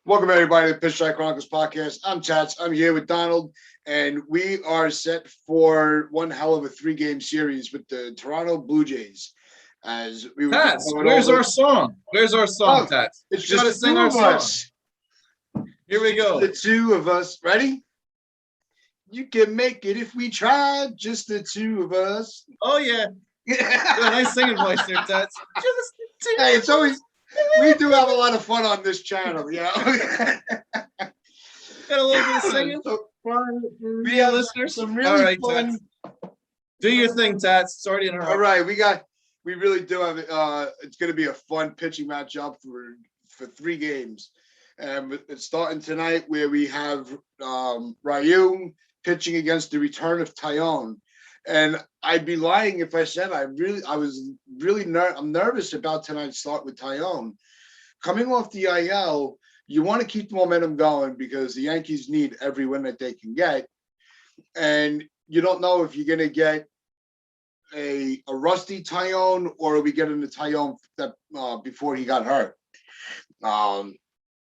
Welcome everybody to the PinstripeChronicles podcast. I'm Tats. I'm here with Donald, and we are set for one hell of a 3-game series with the Toronto Blue Jays. As we were Tats, where's our song? Where's our song, Tats? It's just the two of us. Here we go. The two of us. Ready? You can make it if we try. Just the two of us. Oh yeah. Got a nice singing voice there, Tats. Just the two. Hey, it's always. We do have a lot of fun on this channel, yeah. Got a little bit of singing. We have listeners. Some really fun. Tats. Do your thing, Tats. Sorry to interrupt. All right, we really do have it's going to be a fun pitching matchup for 3 games. It's starting tonight where we have Ryu pitching against the return of Taillon. And I'd be lying if I said I'm nervous about tonight's start with Taillon. Coming off the IL, you want to keep the momentum going because the Yankees need every win that they can get. And you don't know if you're going to get a rusty Taillon or are we getting the Taillon that before he got hurt.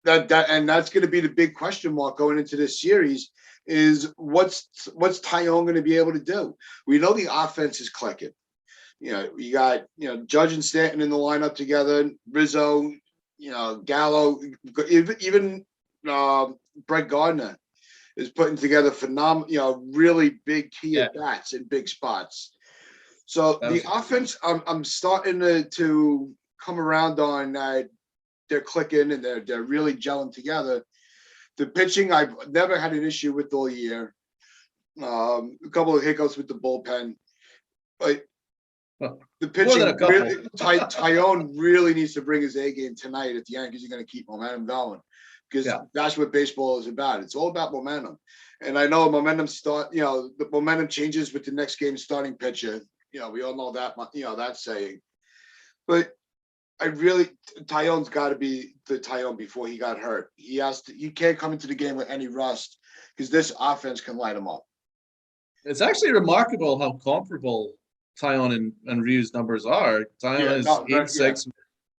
That's going to be the big question mark going into this series. Is what's Taillon going to be able to do? We know the offense is clicking. You got Judge and Stanton in the lineup together, Rizzo, Gallo, even Brett Gardner is putting together phenomenal, really big key at bats in big spots. So the offense, I'm starting to come around on that. They're clicking and they're really gelling together. The pitching, I've never had an issue with all year. A couple of hiccups with the bullpen, but the pitching, Taillon really needs to bring his A game tonight if the Yankees are going to keep momentum going, because that's what baseball is about. It's all about momentum. And I know the momentum changes with the next game starting pitcher. We all know that, that saying. But Taillon's got to be the Taillon before he got hurt. He can't come into the game with any rust because this offense can light him up. It's actually remarkable how comparable Taillon and Ryu's numbers are. Taillon is 8.6,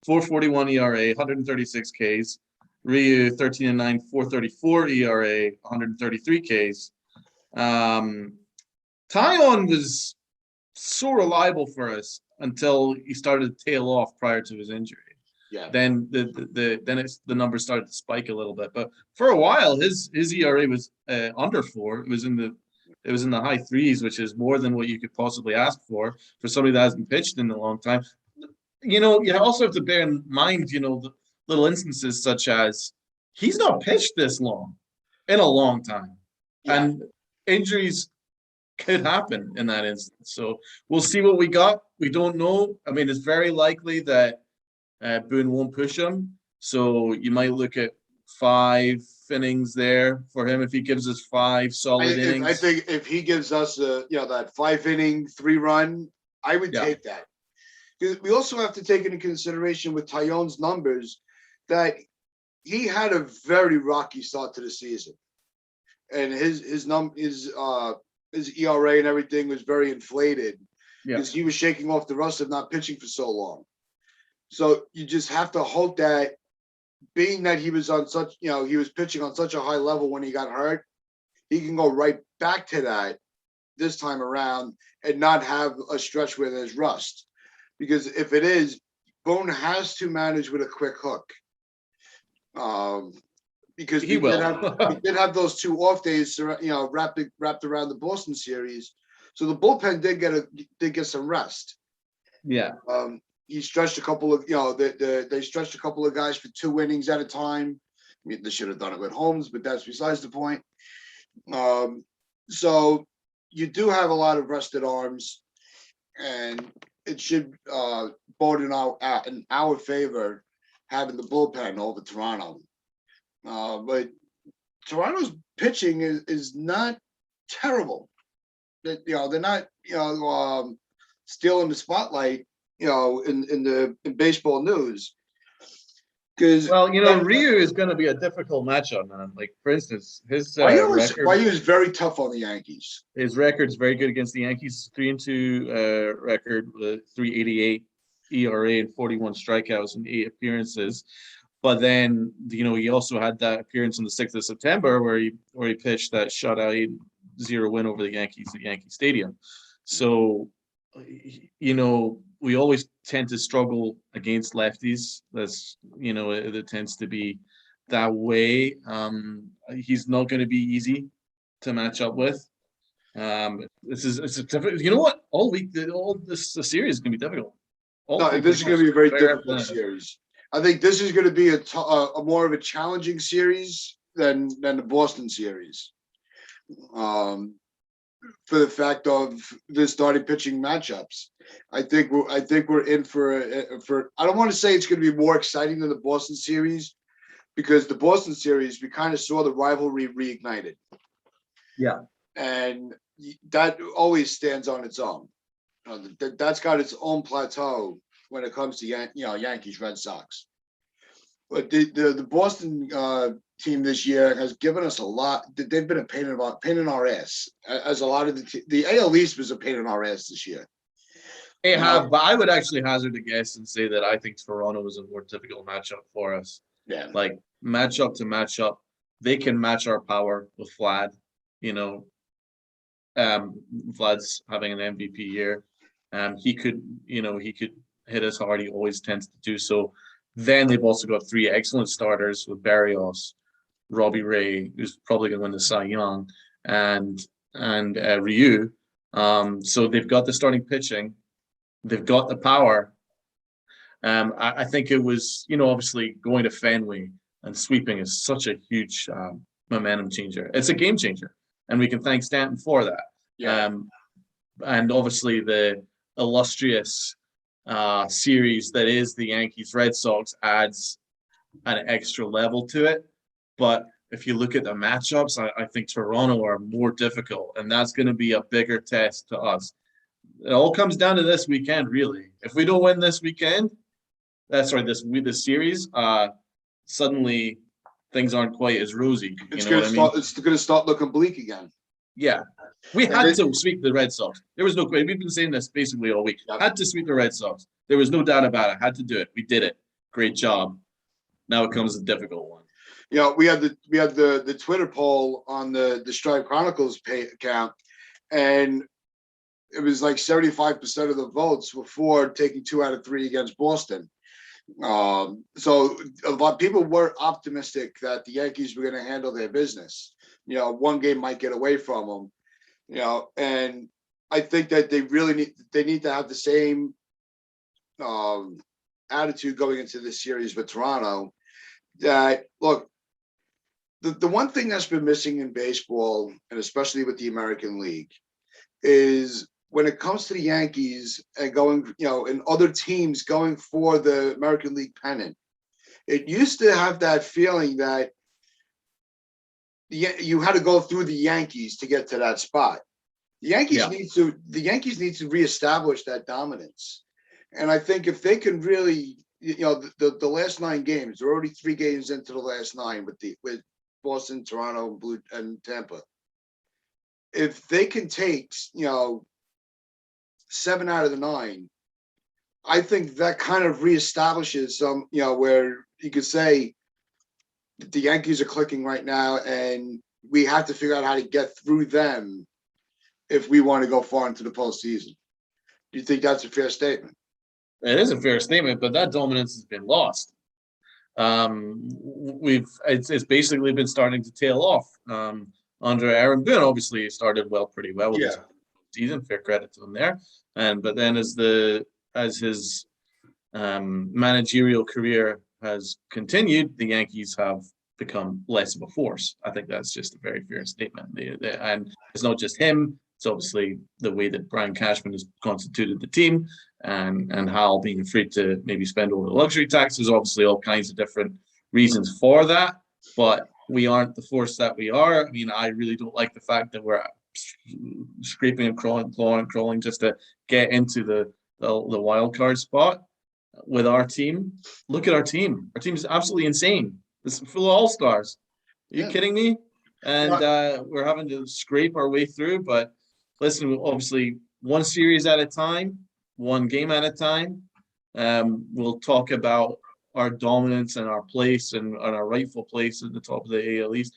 4.41 ERA, 136 Ks. Ryu 13.9, 4.34 ERA, 133 Ks. Taillon was so reliable for us until he started to tail off prior to his injury. Yeah. Then the numbers started to spike a little bit, but for a while his ERA was under 4. It was in the high 3s, which is more than what you could possibly ask for somebody that hasn't pitched in a long time. You also have to bear in mind, the little instances such as he's not pitched this long in a long time, and injuries could happen in that instance. So we'll see what we got. We don't know. I mean, it's very likely that Boone won't push him. So you might look at 5 innings there for him if he gives us 5 solid innings. I think if he gives us that 5-inning 3-run, I would take that. Because we also have to take into consideration with Taillon's numbers that he had a very rocky start to the season, and his ERA and everything was very inflated because he was shaking off the rust of not pitching for so long. So you just have to hope that, being that he was on such, he was pitching on such a high level when he got hurt, he can go right back to that this time around and not have a stretch where there's rust. Because if it is, Boone has to manage with a quick hook. Because we did have those 2 off days, wrapped around the Boston series. So the bullpen did get some rest. Yeah. He stretched a couple of, they stretched a couple of guys for 2 innings at a time. I mean, they should have done it with Holmes, but that's besides the point. So you do have a lot of rested arms, and it should bode in our favor having the bullpen over Toronto. But Toronto's pitching is not terrible. They're not stealing the spotlight in baseball news. Because Ryu is going to be a difficult matchup, man. Like, for instance, his record. Ryu is very tough on the Yankees. His record's very good against the Yankees. 3-2 record with 3.88 ERA and 41 strikeouts in 8 appearances. But then, he also had that appearance on the 6th of September where he pitched that shutout 8-0 win over the Yankees at Yankee Stadium. So, we always tend to struggle against lefties. That's, it tends to be that way. He's not going to be easy to match up with. It's a difficult. You know what? All week, the series is going to be difficult. This is going to be a very difficult series. I think this is going to be a more of a challenging series than the Boston series, for the fact of the starting pitching matchups. I think we're in for. I don't want to say it's going to be more exciting than the Boston series, because the Boston series we kind of saw the rivalry reignited. Yeah, and that always stands on its own. That's got its own plateau when it comes to Yankees, Red Sox. But the Boston team this year has given us a lot. They've been a pain in our ass, as a lot of the AL East was a pain in our ass this year. They have, but I would actually hazard a guess and say that I think Toronto is a more difficult matchup for us. Yeah, like matchup to matchup, they can match our power with Vlad. Vlad's having an MVP year. He could hit us hard. He always tends to do so. Then they've also got 3 excellent starters with Barrios, Robbie Ray, who's probably going to win the Cy Young, and Ryu. So they've got the starting pitching. They've got the power. I think it was, obviously going to Fenway and sweeping is such a huge momentum changer. It's a game changer, and we can thank Stanton for that. Yeah. And obviously the illustrious series that is the Yankees Red Sox adds an extra level to it. But if you look at the matchups, I think Toronto are more difficult, and that's going to be a bigger test to us. It all comes down to this weekend, really. If we don't win this weekend, this series, suddenly things aren't quite as rosy. It's going to start looking bleak again. Yeah. We had to sweep the Red Sox. There was no question. We've been saying this basically all week. Yep. Had to sweep the Red Sox. There was no doubt about it. Had to do it. We did it. Great job. Now it comes a difficult one. We had the Twitter poll on the PinstripeChronicles account, and it was like 75% of the votes were for taking 2 out of 3 against Boston. So a lot of people were optimistic that the Yankees were going to handle their business. One game might get away from them. And I think that they really need to have the same attitude going into this series with Toronto. That look, the one thing that's been missing in baseball, and especially with the American League, is when it comes to the Yankees and going, and other teams going for the American League pennant, it used to have that feeling that you had to go through the Yankees to get to that spot. The Yankees need to reestablish that dominance. And I think if they can really, the last 9 games, they're already 3 games into the last 9 with Boston, Toronto, and Tampa. If they can take, 7 out of the 9, I think that kind of reestablishes some, where you could say the Yankees are clicking right now, and we have to figure out how to get through them if we want to go far into the postseason. Do you think that's a fair statement? It is a fair statement, but that dominance has been lost. It's basically been starting to tail off. Under Aaron Boone, obviously, started pretty well with his season. Fair credit to him there. But then as his managerial career has continued, the Yankees have become less of a force. I think that's just a very fair statement. And it's not just him. It's obviously the way that Brian Cashman has constituted the team, and Hal being afraid to maybe spend over the luxury tax. There's obviously all kinds of different reasons for that, but we aren't the force that we are. I mean, I really don't like the fact that we're scraping and crawling just to get into the wild card spot with our team. Look at our team. Our team is absolutely insane. It's full of all-stars. Are you kidding me? And we're having to scrape our way through. But listen, obviously, one series at a time, one game at a time. We'll talk about our dominance and our place and our rightful place at the top of the AL East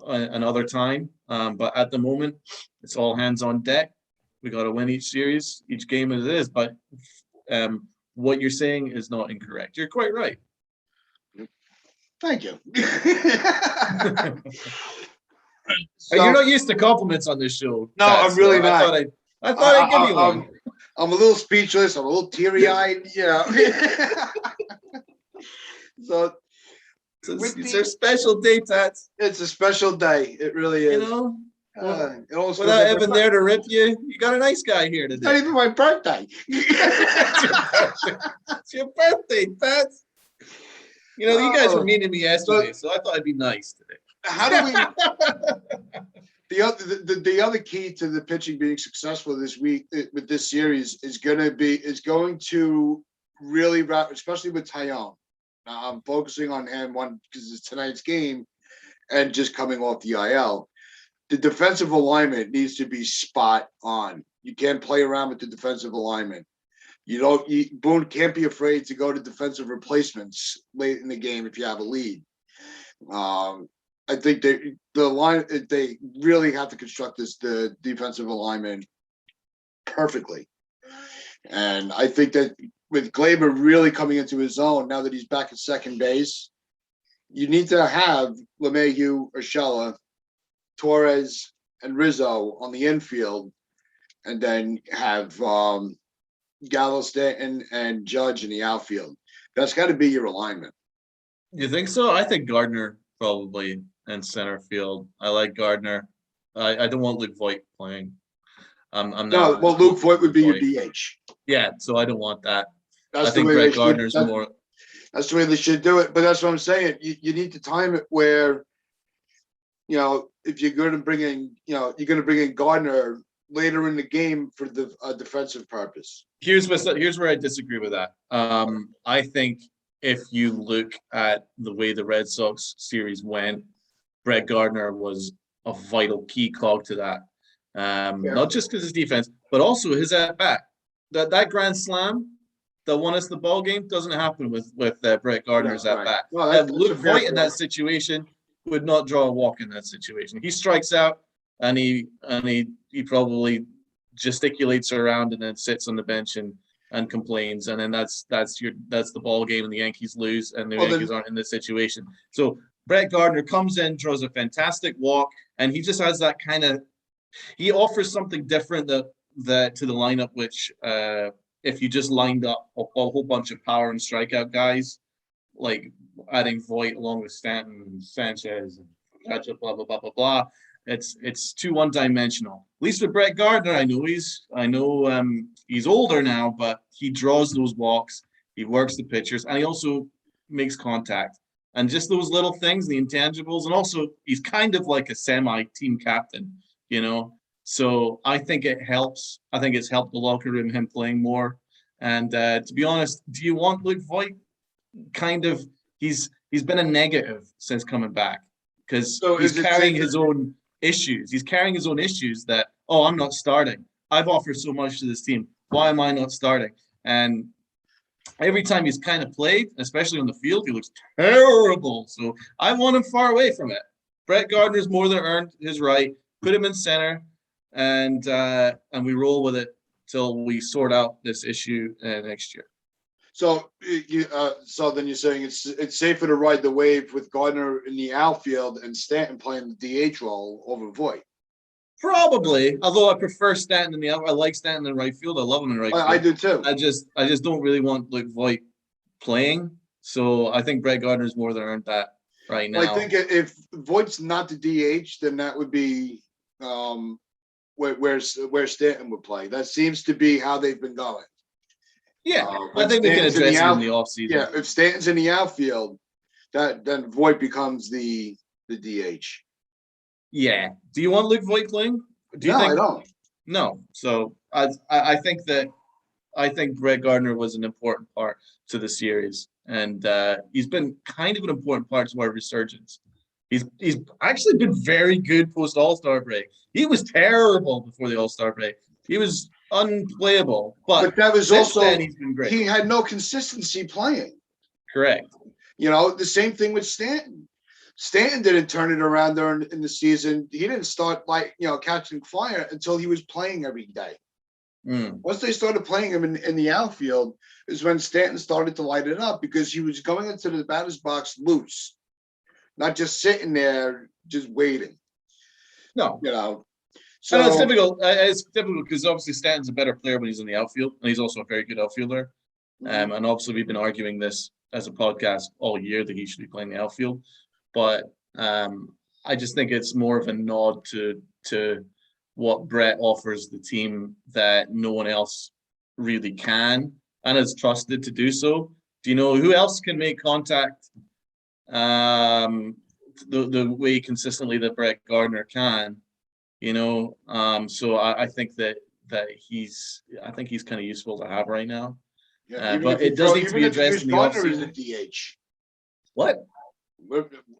another time. But at the moment, it's all hands on deck. We got to win each series, each game as it is. But what you're saying is not incorrect. You're quite right. Thank you. So, you're not used to compliments on this show. No, I'm really not. I thought I'd give you one. I'm a little speechless. I'm a little teary-eyed. So it's a special day, Tats. It's a special day. It really is. Without Evan there to rip you, you got a nice guy here today. It's not even my birthday. It's your birthday, Tats. You guys were mean to me yesterday, so I thought I'd be nice today. How do we? The other key to the pitching being successful this week with this series is going to really wrap, especially with Taillon. I'm focusing on him because it's tonight's game, and just coming off the IL. The defensive alignment needs to be spot on. You can't play around with the defensive alignment. Boone can't be afraid to go to defensive replacements late in the game if you have a lead. I think they really have to construct the defensive alignment perfectly. And I think that with Gleyber really coming into his own now that he's back at second base, you need to have LeMahieu, Urshela, Torres, and Rizzo on the infield, and then have Gallo, Stanton, and Judge in the outfield. That's got to be your alignment. You think so? I think Gardner probably in center field. I like Gardner. I don't want Luke Voit playing. Luke Voit would be your DH. Yeah, so I don't want that. I think Brett Gardner's more. That's the way they should do it. But that's what I'm saying. You need to time it where, if you're going to bring in, you're going to bring in Gardner later in the game for the defensive purpose. Here's where I disagree with that. I think if you look at the way the Red Sox series went, Brett Gardner was a vital key cog to that. Not just because his defense, but also his at bat. That grand slam that won us the ball game doesn't happen with Brett Gardner's at bat. Well, Luke Voit in that situation would not draw a walk in that situation. He strikes out and he probably gesticulates around and then sits on the bench and complains, and then that's the ball game, and the Yankees lose, and the Yankees aren't in this situation. So Brett Gardner comes in, draws a fantastic walk, and he just has that kind of. He offers something different that to the lineup, which if you just lined up a whole bunch of power and strikeout guys, like adding Voit along with Stanton and Sanchez and blah blah blah blah blah. It's too one-dimensional. At least with Brett Gardner, I know he's older now, but he draws those walks, he works the pitchers, and he also makes contact. And just those little things, the intangibles, and also he's kind of like a semi-team captain, So I think it helps. I think it's helped the locker room, him playing more. And to be honest, do you want Luke Voit? Kind of, he's been a negative since coming back because he's carrying his own issues. He's carrying his own issues that, I'm not starting. I've offered so much to this team. Why am I not starting? And every time he's kind of played, especially on the field, he looks terrible. So I want him far away from it. Brett Gardner's more than earned his right. Put him in center, and we roll with it till we sort out this issue next year. So then you're saying it's safer to ride the wave with Gardner in the outfield and Stanton playing the DH role over Voit. Probably, although I prefer Stanton in the outfield. I like Stanton in right field. I love him in right field. I do too. I just don't really want Luke Voit playing. So I think Brett Gardner's more than earned that right now. I think if Voigt's not the DH, then that would be where Stanton would play. That seems to be how they've been going. Yeah, I think we can address it in the offseason. Yeah, if Stanton's in the outfield, then Voit becomes the DH. Yeah. Do you want Luke Voit playing? I don't. No. So I think Brett Gardner was an important part to the series, and he's been kind of an important part to our resurgence. He's actually been very good post All-Star break. He was terrible before the All-Star break. He was unplayable. But that was since also then, he's been great. He had no consistency playing. Correct. The same thing with Stanton. Stanton didn't turn it around during in the season. He didn't start catching fire until he was playing every day. Once they started playing him in the outfield is when Stanton started to light it up because he was going into the batter's box loose, not just sitting there just waiting. No. So and it's difficult. It's difficult because obviously Stanton's a better player when he's in the outfield, and he's also a very good outfielder. And obviously we've been arguing this as a podcast all year that he should be playing the outfield. But I just think it's more of a nod to what Brett offers the team that no one else really can and is trusted to do so. Do you know who else can make contact the way consistently that Brett Gardner can? So I think that he's kind of useful to have right now. But it does need to be addressed in the offseason. Gardner as a DH. What?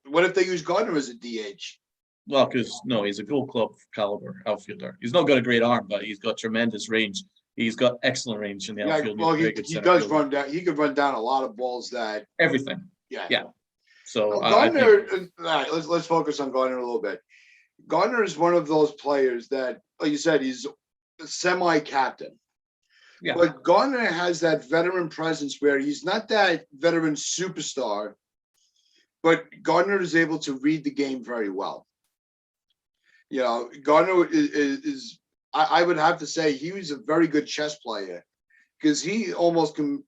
What if they use Gardner as a DH? Well, because he's a Gold Club caliber outfielder. He's not got a great arm, but he's got tremendous range. He's got excellent range in the outfield. Well, he does run down. He could run down a lot of balls that everything. Yeah. So Gardner. All right, let's focus on Gardner a little bit. Gardner is one of those players that, like you said, he's a semi-captain. Yeah. But Gardner has that veteran presence where he's not that veteran superstar, but Gardner is able to read the game very well. Gardner is I would have to say he was a very good chess player because he almost can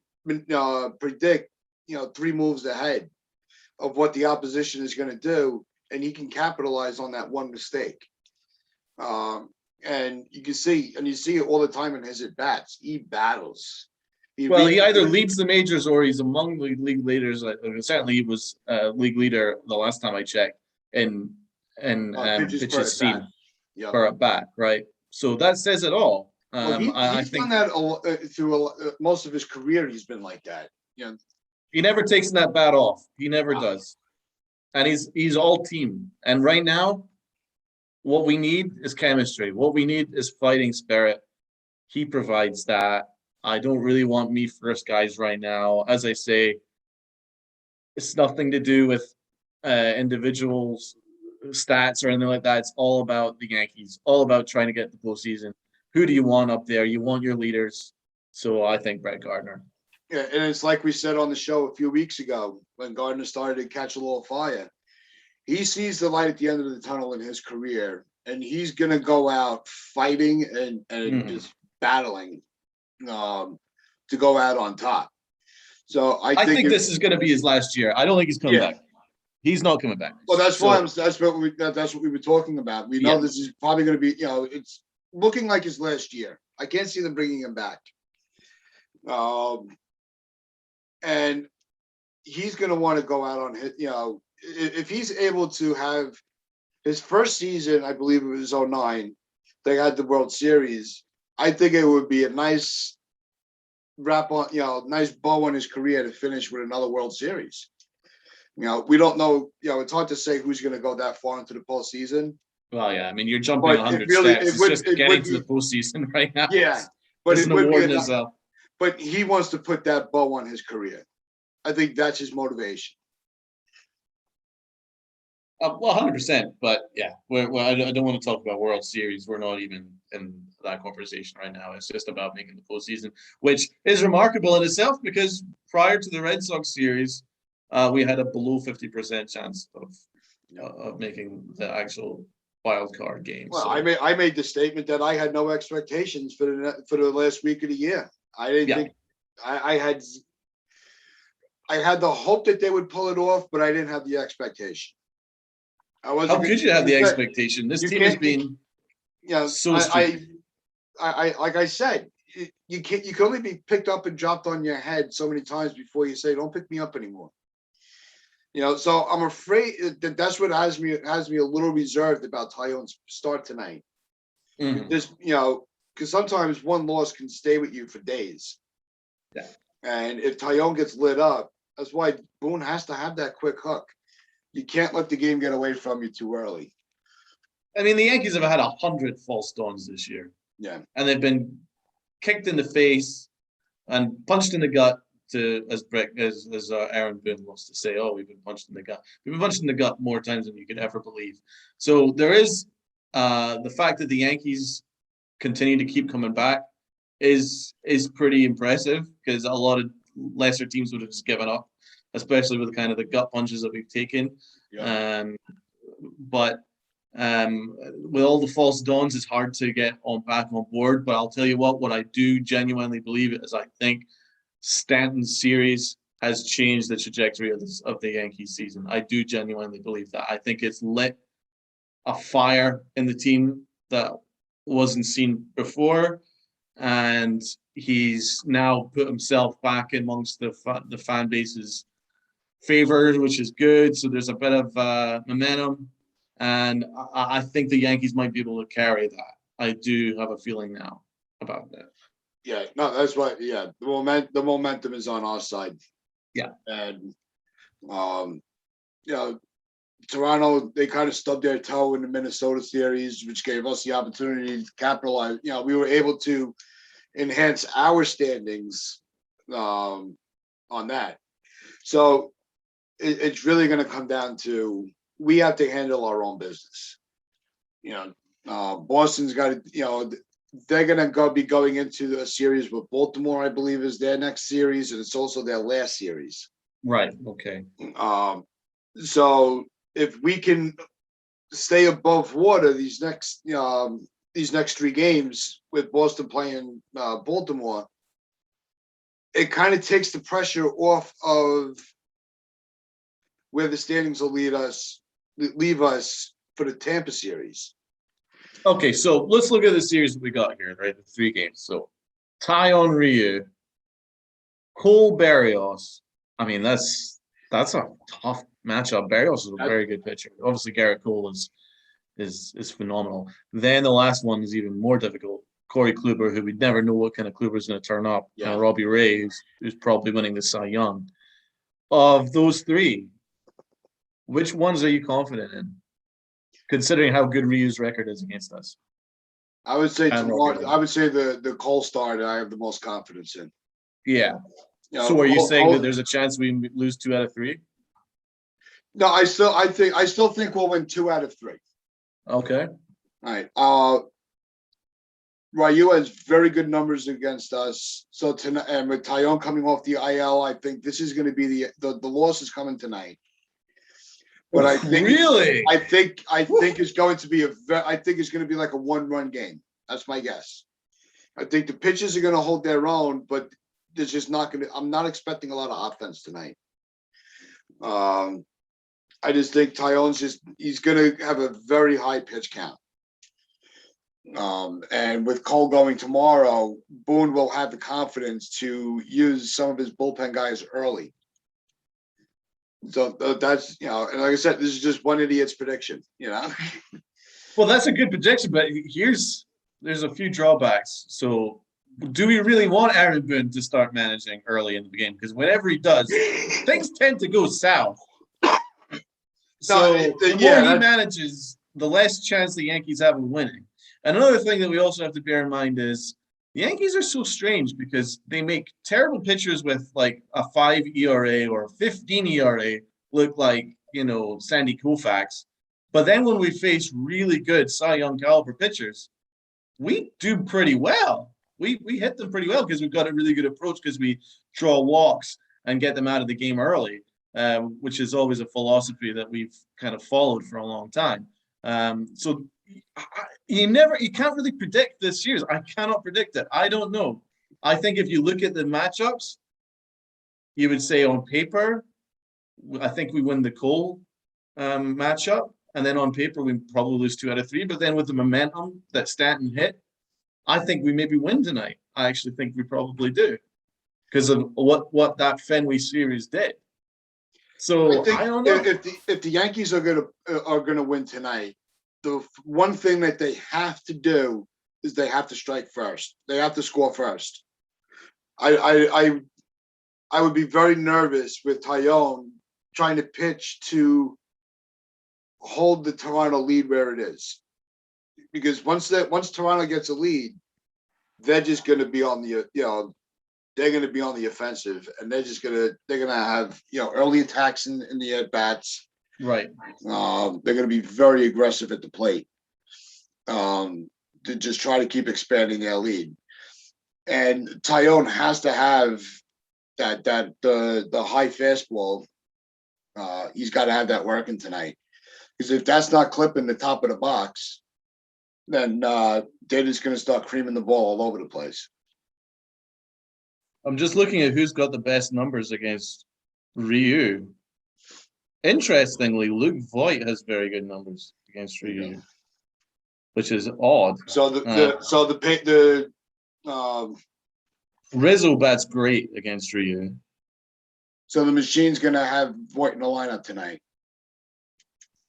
predict, 3 moves ahead of what the opposition is going to do, and he can capitalize on that one mistake. And you see it all the time in his at-bats. He battles. He either leads the majors or he's among the league leaders. Certainly, he was league leader the last time I checked in pitches seen for a bat, right? So that says it all. He's done that through most of his career. He's been like that. He never takes that bat off. He never does, and he's all team. And right now, what we need is chemistry. What we need is fighting spirit. He provides that. I don't really want me first guys right now. As I say, it's nothing to do with individuals' stats or anything like that. It's all about the Yankees, all about trying to get the postseason. Who do you want up there? You want your leaders. So I think Brett Gardner. Yeah, and it's like we said on the show a few weeks ago when Gardner started to catch a little fire. He sees the light at the end of the tunnel in his career, and he's going to go out fighting and just battling to go out on top. So I think this is going to be his last year. I don't think he's coming back. He's not coming back. Well, that's what we were talking about. We know this is probably going to be, it's looking like his last year. I can't see them bringing him back. And he's going to want to go out on his, if he's able to have his first season, I believe it was 2009, they had the World Series. I think it would be a nice wrap on, nice bow on his career to finish with another World Series. We don't know, it's hard to say who's going to go that far into the postseason. Well, yeah, I mean, you're jumping 100 steps. It's just getting to the postseason right now. Yeah, but it would be but he wants to put that bow on his career. I think that's his motivation. Well, 100%. But yeah, I don't want to talk about World Series. We're not even in that conversation right now. It's just about making the postseason, which is remarkable in itself because prior to the Red Sox series, we had a below 50% chance of making the actual wild card game. Well, so. I made the statement that I had no expectations for the last week of the year. I didn't think I had the hope that they would pull it off, but I didn't have the expectation. How could you have the expectation? This team has been so stupid. I like I said, you can only be picked up and dropped on your head so many times before you say, "Don't pick me up anymore." So I'm afraid that's what has me a little reserved about Taillon's start tonight. This, because sometimes one loss can stay with you for days. Yeah. And if Taillon gets lit up, that's why Boone has to have that quick hook. You can't let the game get away from you too early. I mean, the Yankees have had 100 false starts this year. Yeah. And they've been kicked in the face and punched in the gut as Aaron Boone loves to say, oh, we've been punched in the gut. We've been punched in the gut more times than you could ever believe. So there is the fact that the Yankees continue to keep coming back is pretty impressive, because a lot of lesser teams would have just given up, especially with kind of the gut punches that we've taken. Yeah. But with all the false dawns, it's hard to get back on board. But I'll tell you what I do genuinely believe is I think Stanton's series has changed the trajectory of the Yankees season. I do genuinely believe that. I think it's lit a fire in the team that wasn't seen before, and he's now put himself back amongst the fan base's favor, which is good. So there's a bit of momentum, and I think the Yankees might be able to carry that. I do have a feeling now about that. Yeah, no, that's right. Yeah, the momentum is on our side. Yeah, and Toronto, they kind of stubbed their toe in the Minnesota series, which gave us the opportunity to capitalize. We were able to enhance our standings on that. So it's really going to come down to, we have to handle our own business. Boston's got to, they're going to be going into a series with Baltimore, I believe, is their next series, and it's also their last series. Right. Okay. So if we can stay above water these next 3 games with Boston playing Baltimore, it kind of takes the pressure off of where the standings will leave us for the Tampa series. Okay, so let's look at the series that we got here, right? The 3 games. So Taillon Ryu, Cole Berrios. I mean, that's a tough matchup. Berrios is a very good pitcher. Obviously, Garrett Cole is phenomenal. Then the last one is even more difficult. Corey Kluber, who we never know what kind of Kluber is going to turn up, and Robbie Ray, who's probably winning the Cy Young. Of those 3, which ones are you confident in, considering how good Ryu's record is against us? I would say the Cole start I have the most confidence in. Yeah. So are you saying that there's a chance we lose 2 out of 3? No, I still think we'll win 2 out of 3. Okay. All right. Ryu has very good numbers against us. So tonight, and with Taillon coming off the IL, I think this is going to be the loss is coming tonight. But I think really, I think it's going to be like a 1-run game. That's my guess. I think the pitchers are going to hold their own, but there's just not going to. I'm not expecting a lot of offense tonight. I just think Taillon's he's going to have a very high pitch count. And with Cole going tomorrow, Boone will have the confidence to use some of his bullpen guys early. So that's, and like I said, this is just one idiot's prediction, Well, that's a good prediction, but there's a few drawbacks. So do we really want Aaron Boone to start managing early in the game? Because whenever he does, things tend to go south. So the more he manages, the less chance the Yankees have of winning. Another thing that we also have to bear in mind is the Yankees are so strange because they make terrible pitchers with like a 5 ERA or a 15 ERA look like, Sandy Koufax. But then when we face really good Cy Young caliber pitchers, we do pretty well. We hit them pretty well because we've got a really good approach, because we draw walks and get them out of the game early, which is always a philosophy that we've kind of followed for a long time. So you can't really predict this series. I cannot predict it. I don't know. I think if you look at the matchups, you would say on paper, I think we win the Cole matchup, and then on paper we probably lose 2 out of 3. But then with the momentum that Stanton hit, I think we maybe win tonight. I actually think we probably do, because of what that Fenway series did. So I don't know if the Yankees are gonna win tonight. The one thing that they have to do is they have to strike first. They have to score first. I would be very nervous with Taillon trying to pitch to hold the Toronto lead where it is, because once Toronto gets a lead, they're just going to be on the they're going to be on the offensive, and they're going to have early attacks in the at bats. Right. They're going to be very aggressive at the plate to just try to keep expanding their lead. And Taillon has to have the high fastball. He's got to have that working tonight, because if that's not clipping the top of the box, then they're just going to start creaming the ball all over the place. I'm just looking at who's got the best numbers against Ryu. Interestingly, Luke Voigt has very good numbers against Ryu, which is odd. So Rizzo bats great against Ryu. So the machine's going to have Voigt in the lineup tonight.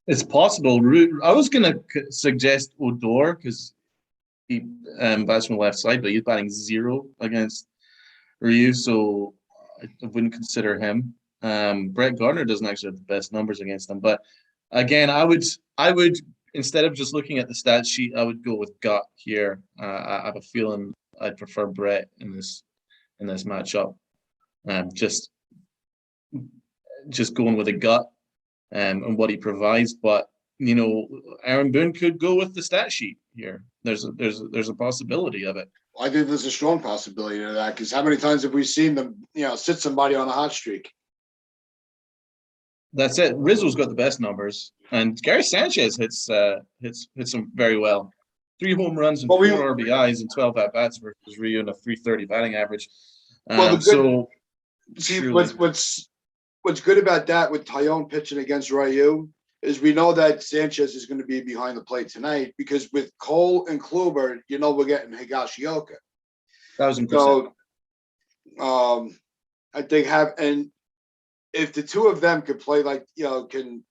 It's possible. I was going to suggest Odor because he bats from the left side, but he's batting 0 against Ryu, so I wouldn't consider him. Brett Gardner doesn't actually have the best numbers against him, but again, I would instead of just looking at the stat sheet, I would go with gut here. I have a feeling I'd prefer Brett in this matchup. Just going with a gut and what he provides, but Aaron Boone could go with the stat sheet here. There's a possibility of it. I think there's a strong possibility of that, because how many times have we seen them, sit somebody on a hot streak? That's it. Rizzo's got the best numbers, and Gary Sanchez hits them very well. 3 home runs and 4 RBIs and 12 at bats versus Ryu and a .330 batting average. What's good about that with Taillon pitching against Ryu is we know that Sanchez is going to be behind the plate tonight, because with Cole and Kluber, we're getting Higashioka. 1,000%. So, I think if the two of them could play can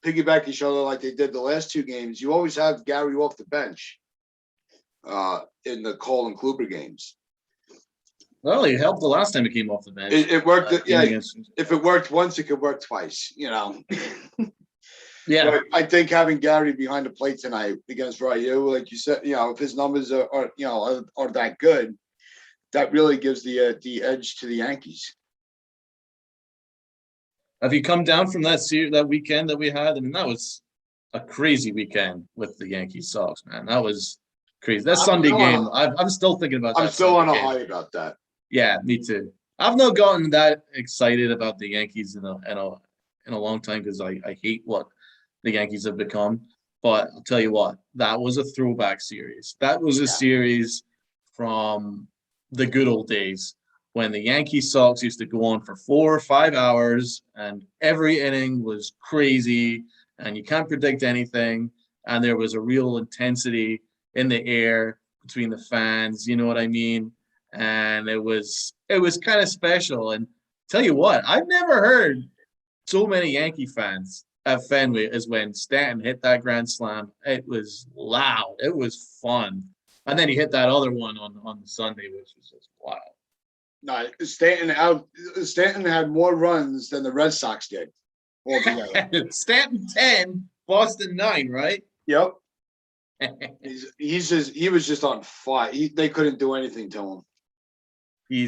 piggyback each other like they did the last 2 games, you always have Gary off the bench in the Cole and Kluber games. Well, he helped the last time he came off the bench. It worked. If it worked once, it could work twice. Yeah. But I think having Gary behind the plate tonight against Ryu, like you said, if his numbers are that good, that really gives the edge to the Yankees. Have you come down from that weekend that we had? I mean, that was a crazy weekend with the Yankees Sox, man. That was crazy. That Sunday game, I'm still thinking about that. I'm still on a high about that. Yeah, me too. I've not gotten that excited about the Yankees in a long time, because I hate what the Yankees have become. But I'll tell you what, that was a throwback series. That was a series from the good old days when the Yankees Sox used to go on for 4 or 5 hours, and every inning was crazy, and you can't predict anything, and there was a real intensity in the air between the fans. You know what I mean? And it was kind of special. And tell you what, I've never heard so many Yankee fans at Fenway as when Stanton hit that grand slam. It was loud. It was fun. And then he hit that other one on Sunday, which was just wild. No, Stanton had more runs than the Red Sox did altogether. Stanton 10, Boston 9, right? Yep. He was just on fire. They couldn't do anything to him. It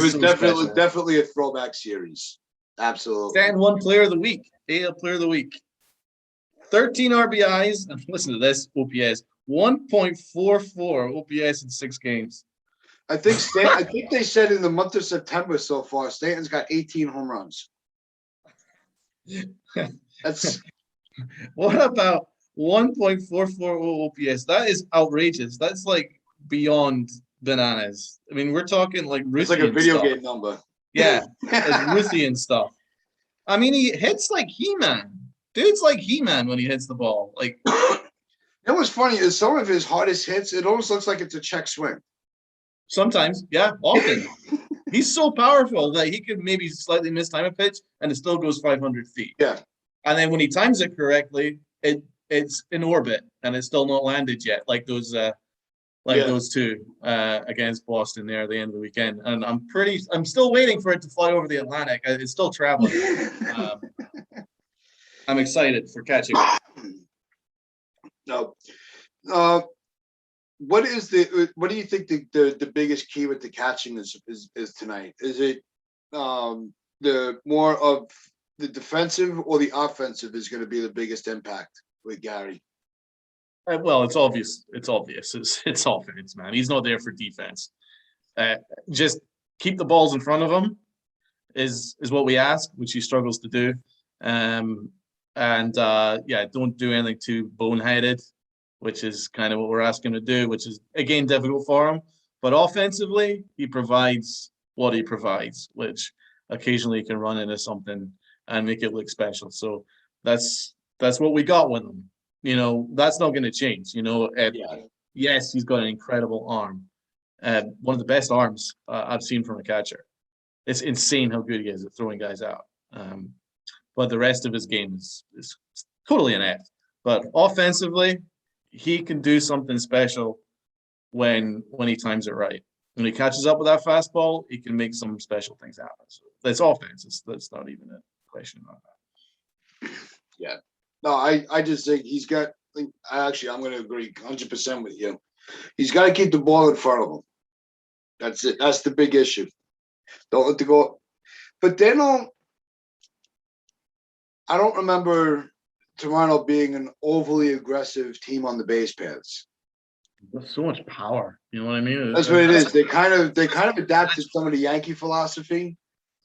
was so definitely a throwback series. Absolutely. Stanton won Player of the Week. AL Player of the Week. 13 RBIs, and listen to this OPS. 1.44 OPS in 6 games. I think they said in the month of September so far, Stanton's got 18 home runs. That's what about 1.44 OPS? That is outrageous. That's like beyond bananas. I mean, we're talking like Ruthian it's like a video stuff. game number. Yeah, it's Ruthian stuff. I mean, he hits like He-Man. Dude's like He-Man when he hits the ball. Like, what's funny is some of his hardest hits, it almost looks like it's a check swing. Sometimes, yeah, often. He's so powerful that he could maybe slightly mistime a pitch and it still goes 500 feet. Yeah. And then when he times it correctly, it's in orbit and it's still not landed yet, like those two against Boston there at the end of the weekend. And I'm still waiting for it to fly over the Atlantic. It's still traveling. I'm excited for catching it. No. what do you think the biggest key with the catching is tonight? Is it the more of the defensive or the offensive is going to be the biggest impact with Gary? Well, it's obvious. It's obvious. It's offense, man. He's not there for defense. Just keep the balls in front of him is what we ask, which he struggles to do. Don't do anything too boneheaded, which is kind of what we're asking him to do, which is again difficult for him. But offensively, he provides what he provides, which occasionally he can run into something and make it look special. So that's what we got with him. That's not going to change. Yes, he's got an incredible arm, one of the best arms I've seen from a catcher. It's insane how good he is at throwing guys out. But the rest of his game is totally an F. But offensively, he can do something special when he times it right. When he catches up with that fastball, he can make some special things happen. So that's offense. That's not even a question on that. Yeah. No, I just think he's got. I'm going to agree 100% with you. He's got to keep the ball in front of him. That's it. That's the big issue. Don't let the go. But then I don't remember Toronto being an overly aggressive team on the base paths. There's so much power. You know what I mean? That's what it is. They kind of adapted some of the Yankee philosophy.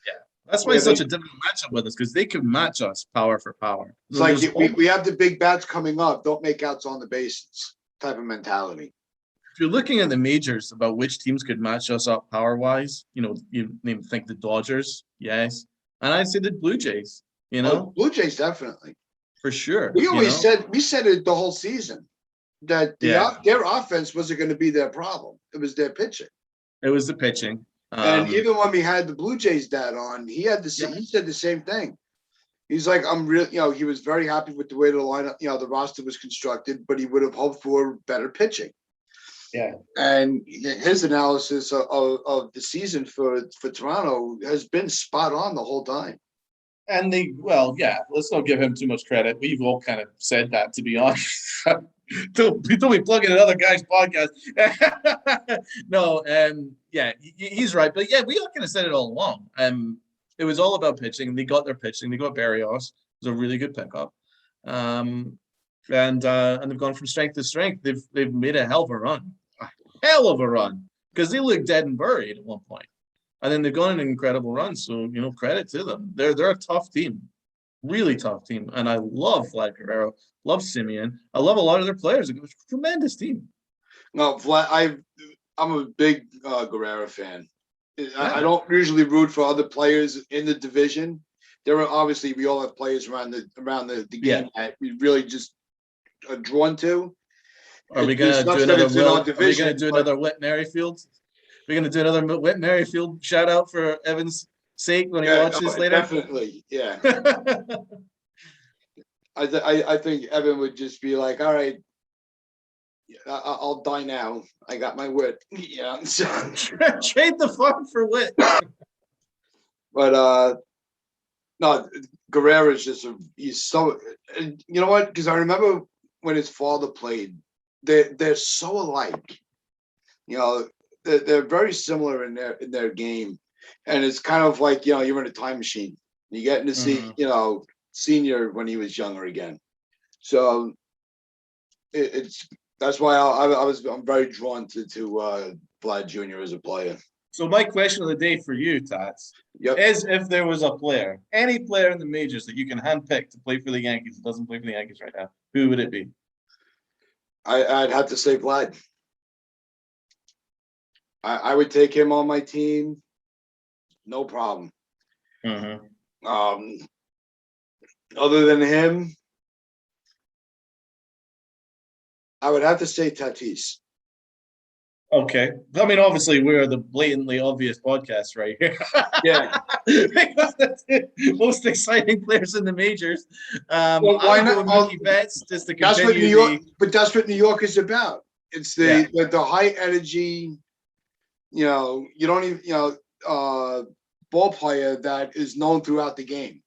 Yeah, that's why it's such a difficult matchup with us, because they can match us power for power. It's like we have the big bats coming up. Don't make outs on the bases type of mentality. If you're looking at the majors about which teams could match us up power-wise, you think the Dodgers, yes, and I'd say the Blue Jays. Blue Jays definitely for sure. We said it the whole season that their offense wasn't going to be their problem. It was their pitching. It was the pitching. And even when we had the Blue Jays dad on, he said the same thing. He's like, I'm real. He was very happy with the way the lineup, the roster was constructed, but he would have hoped for better pitching. Yeah. And his analysis of the season for Toronto has been spot on the whole time. And let's not give him too much credit. We've all kind of said that, to be honest. Don't be plugging another guy's podcast. No, he's right. But yeah, we all kind of said it all along. It was all about pitching. They got their pitching. They got Barrios. It was a really good pickup. And they've gone from strength to strength. They've made a hell of a run, because they looked dead and buried at one point. And then they've gone an incredible run. So, credit to them. They're a tough team, really tough team. And I love Vlad Guerrero, love Simeon. I love a lot of their players. It was a tremendous team. No, Vlad, I'm a big Guerrero fan. I don't usually root for other players in the division. There are obviously, we all have players around the game that we really just are drawn to. Are we going to do another Whit Merrifield? We're going to do another Whit Merrifield shout out for Evan's sake when he watches later? Definitely, yeah. I think Evan would just be like, all right, I'll die now. I got my Whit. Yeah. So. Trade the farm for Whit. But no, Guerrero is just he's so, you know what? Because I remember when his father played, they're so alike. They're very similar in their game, and it's kind of like you're in a time machine. You're getting to see Senior when he was younger again. So that's why I'm very drawn to Vlad Jr. as a player. So my question of the day for you, Tats, is if there was a player, any player in the majors that you can handpick to play for the Yankees that doesn't play for the Yankees right now, who would it be? I'd have to say Vlad. I would take him on my team, no problem. Other than him, I would have to say Tatis. Okay. I mean, obviously, we're the blatantly obvious podcast right here. Yeah. Because that's the most exciting players in the majors. Well, why not? Mookie Betts, just to continue but that's what New York is about. It's the high energy, you don't even, ball player that is known throughout the game,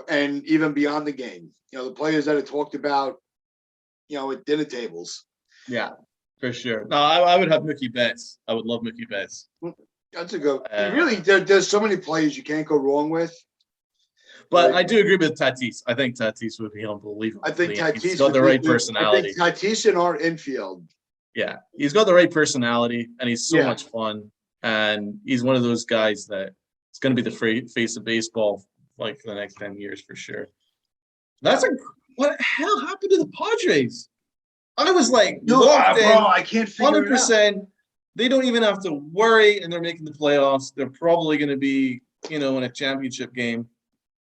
and even beyond the game. The players that are talked about, at dinner tables. Yeah. For sure. No, I would have Mookie Betts. I would love Mookie Betts. That's a good. Really, there's so many players you can't go wrong with. But I do agree with Tatis. I think Tatis would be unbelievable. I think Tatis he's got the right personality. I think Tatis in our infield. Yeah, he's got the right personality, and he's so much fun. And he's one of those guys that is going to be the face of baseball like for the next 10 years for sure. What the hell happened to the Padres? I was like, I can't figure 100%. It out. They don't even have to worry, and they're making the playoffs. They're probably going to be, in a championship game.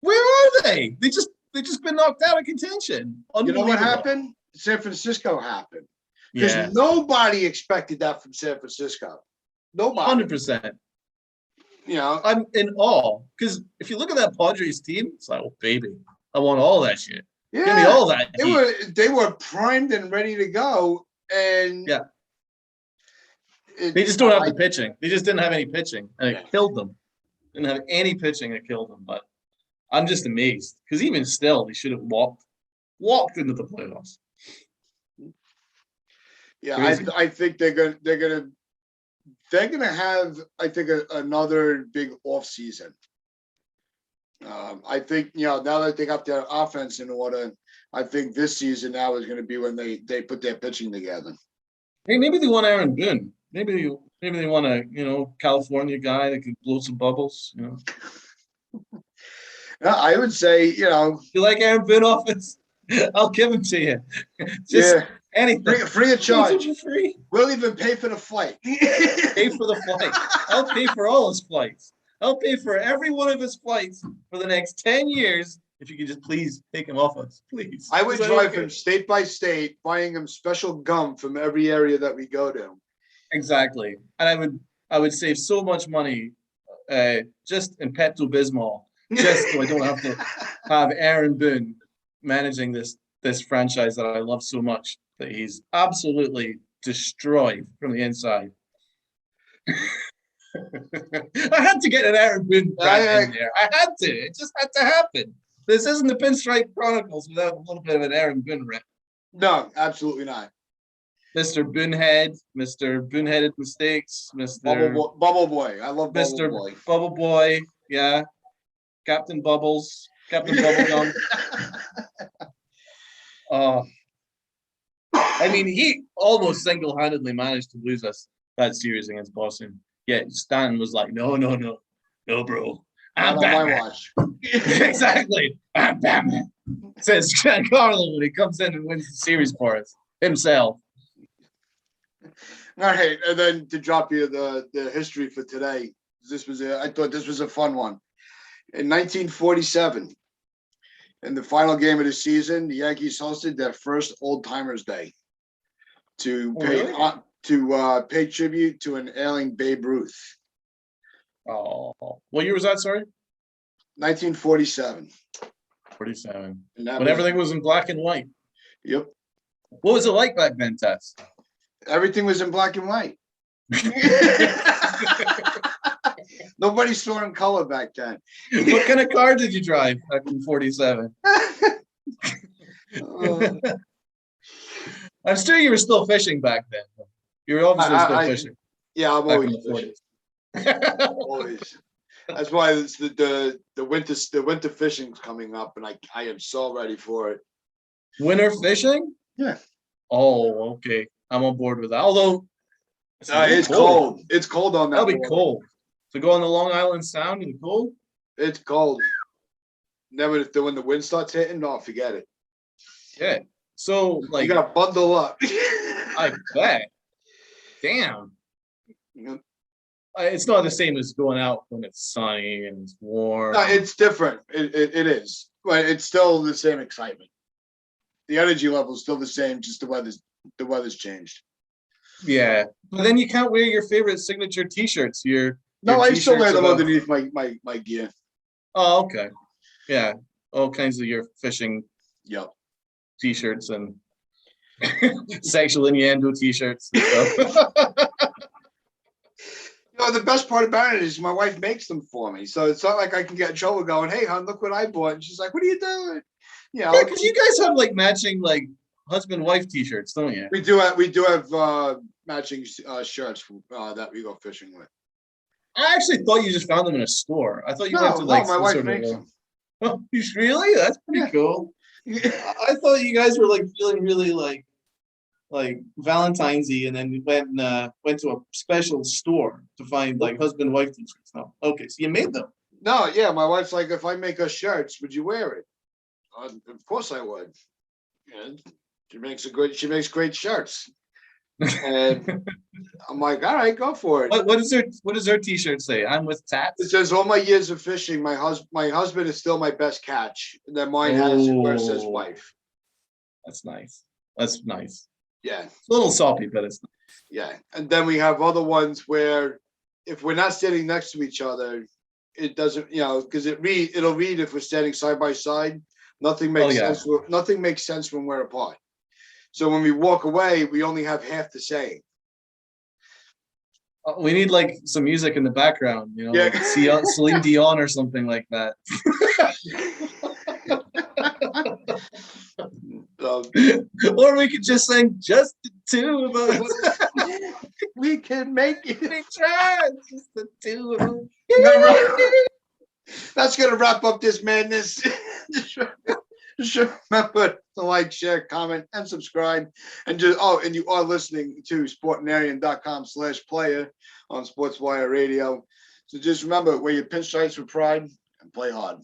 Where are they? They just been knocked out of contention. You know what happened? San Francisco happened because nobody expected that from San Francisco. Nobody. 100%. I'm in awe because if you look at that Padres team, it's like, oh baby, I want all that shit. Yeah, give me all that. They were primed and ready to go, and they just don't have the pitching. They just didn't have any pitching, and it killed them. Didn't have any pitching, it killed them. But I'm just amazed because even still, they should have walked into the playoffs. Yeah, I think they're gonna have another big off season. I think now that they got their offense in order, I think this season now is going to be when they put their pitching together. Hey, maybe they want Aaron Boone. Maybe they want a California guy that can blow some bubbles. I would say you like Aaron Boone offense? I'll give him to you. Anything free of charge. Free. We'll even pay for the flight. Pay for the flight. I'll pay for all his flights. I'll pay for every one of his flights for the next 10 years. If you could just please take him off us, please. I would drive him state by state, buying him special gum from every area that we go to. Exactly, and I would save so much money, just in Pepto-Bismol, just so I don't have to have Aaron Boone managing this franchise that I love so much that he's absolutely destroyed from the inside. I had to get an Aaron Boone brand in there. I had to. It just had to happen. This isn't the Pinstripe Chronicles without a little bit of an Aaron Boone rep. No, absolutely not. Mr. Boonhead, Mr. Boonheaded Mistakes, Mr. Bubble Boy. I love Mr. Bubble Boy. Bubble Boy, yeah. Captain Bubbles, Captain Bubblegum. I mean, he almost single-handedly managed to lose us that series against Boston. Yet Stan was like, no, bro. I'm Batman. My watch. Exactly. I'm Batman. Says Giancarlo when he comes in and wins the series for us himself. All right, and then to drop you the history for today. I thought this was a fun one. In 1947, in the final game of the season, the Yankees hosted their first Old Timers Day to pay tribute to an ailing Babe Ruth. Oh, what year was that? Sorry, 1947. 47. When everything was in black and white. Yep. What was it like back then, Tats? Everything was in black and white. Nobody saw in color back then. What kind of car did you drive back in 47? I'm sure you were still fishing back then. You were obviously still fishing. Yeah, I'm always fishing. Always. That's why it's the winter fishing's coming up, and I am so ready for it. Winter fishing? Yeah. Oh, okay. I'm on board with that. Although it's cold. It's cold on that. That'll be cold. To go on the Long Island Sound in the cold? It's cold. Never when the wind starts hitting, no, forget it. Yeah. So like you gotta bundle up. I bet. Damn. Yeah. It's not the same as going out when it's sunny and it's warm. No, it's different. It is, but it's still the same excitement. The energy level is still the same. Just the weather's changed. Yeah, but then you can't wear your favorite signature T-shirts. I still wear them underneath my gear. Oh, okay. Yeah, all kinds of your fishing. Yep. T-shirts and sexual innuendo T-shirts and stuff. The best part about it is my wife makes them for me, so it's not like I can get in trouble going, "Hey, hon, look what I bought," and she's like, "What are you doing?" Yeah, because you guys have like matching like husband-wife t-shirts, don't you? We do have matching shirts that we go fishing with. I actually thought you just found them in a store. I thought you went to like my some wife sort makes of. them. Oh, really? That's pretty cool. I thought you guys were like feeling really like Valentine's-y, and then went to a special store to find like husband-wife t-shirts. No, okay, so you made them. No, yeah, my wife's like, if I make us shirts, would you wear it? Of course I would. Yeah, she makes great shirts, and I'm like, all right, go for it. What does her t-shirt say? I'm with Tats. It says all my years of fishing, my husband is still my best catch. And then mine has where it says wife. That's nice. That's nice. Yeah. It's a little salty, but it's nice. Yeah. And then we have other ones where if we're not standing next to each other, it doesn't, because it'll read if we're standing side by side. Nothing makes sense. Nothing makes sense when we're apart. So when we walk away, we only have half the saying. We need like some music in the background, like Celine Dion or something like that. Or we could just sing just the two of us. We can make it. We try, just the two of us. That's gonna wrap up this madness. Just remember to like, share, comment, and subscribe. And you are listening to sportinarian.com/player on SportsWire Radio. So just remember, wear your pinstripes with pride and play hard.